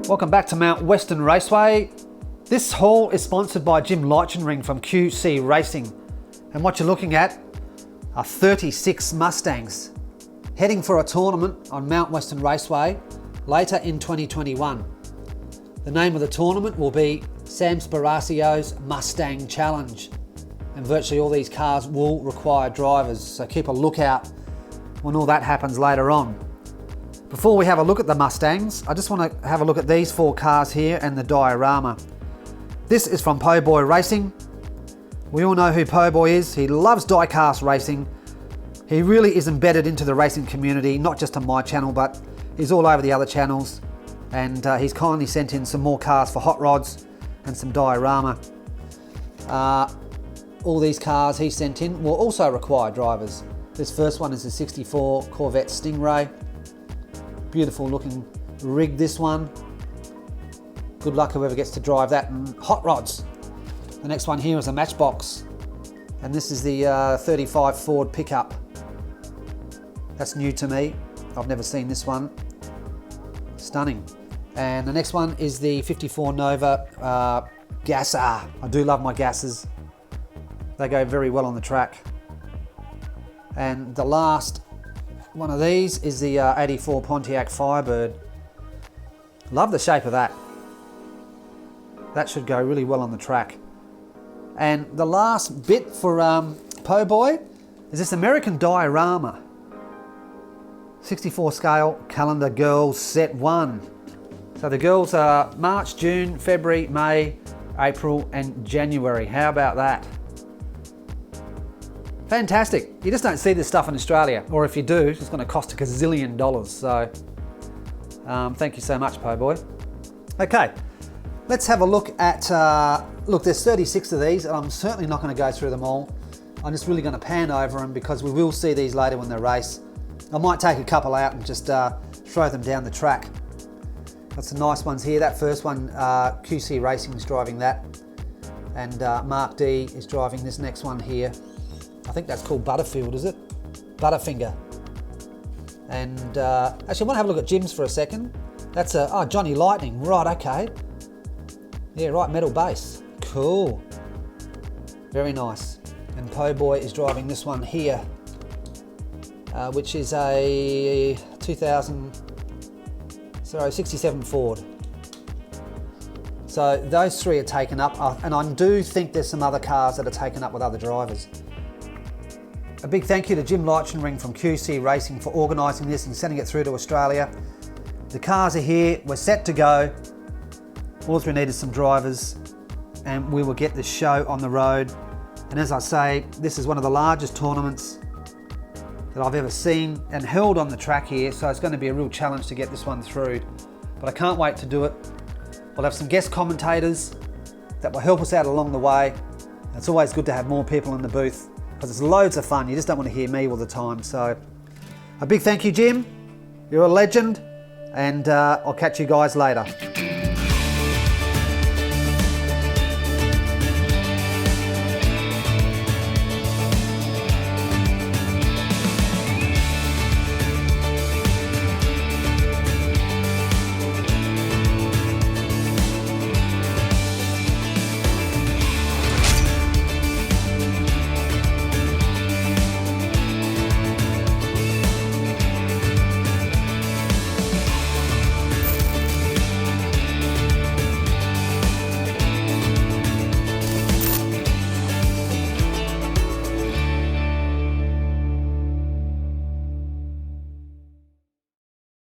Welcome back to Mount Western Raceway. This haul is sponsored by Jim Leichenring from QC Racing. And what you're looking at are 36 Mustangs heading for a tournament on Mount Western Raceway later in 2021. The name of the tournament will be Sam Sparacio's Mustang Challenge. And virtually all these cars will require drivers, so keep a lookout when all that happens later on. Before we have a look at the Mustangs, I just want to have a look at these 4 cars here and the diorama. This is from Po Boy Racing. We all know who Po Boy is. He loves diecast racing. He really is embedded into the racing community, not just on my channel, but he's all over the other channels. And he's kindly sent in some more cars for hot rods and some diorama. All these cars he sent in will also require drivers. This first one is a 64 Corvette Stingray. Beautiful looking rig, this one. Good luck whoever gets to drive that and hot rods. The next one here is a Matchbox, and this is the 35 Ford pickup. That's new to me. I've never seen this one. Stunning. And the next one is the 54 Nova Gasser. I do love my gassers. They go very well on the track. And the last one of these is the 84 Pontiac Firebird. Love the shape of that. That should go really well on the track. And the last bit for Po Boy is this American diorama. 64 scale calendar girls set 1. So the girls are March, June, February, May, April and January. How about that? Fantastic. You just don't see this stuff in Australia, or if you do, it's going to cost a gazillion dollars. So thank you so much, Po Boy. Okay, let's have a look at, look, there's 36 of these, and I'm certainly not going to go through them all. I'm just really going to pan over them because we will see these later when they race. I might take a couple out and just throw them down the track. Got some nice ones here. That first one, QC Racing is driving that, and Mark D is driving this next one here. I think that's called Butterfield, is it? Butterfinger. And actually I want to have a look at Jim's for a second. That's a, Johnny Lightning, right, okay. Yeah, right, metal base, cool. Very nice. And Po Boy is driving this one here, which is a 67 Ford. So those 3 are taken up, and I do think there's some other cars that are taken up with other drivers. A big thank you to Jim Leichenring from QC Racing for organising this and sending it through to Australia. The cars are here, we're set to go. All we need is some drivers and we will get this show on the road. And as I say, this is one of the largest tournaments that I've ever seen and held on the track here, so it's going to be a real challenge to get this one through. But I can't wait to do it. We'll have some guest commentators that will help us out along the way. It's always good to have more people in the booth, because it's loads of fun. You just don't want to hear me all the time. So a big thank you, Jim. You're a legend, and I'll catch you guys later.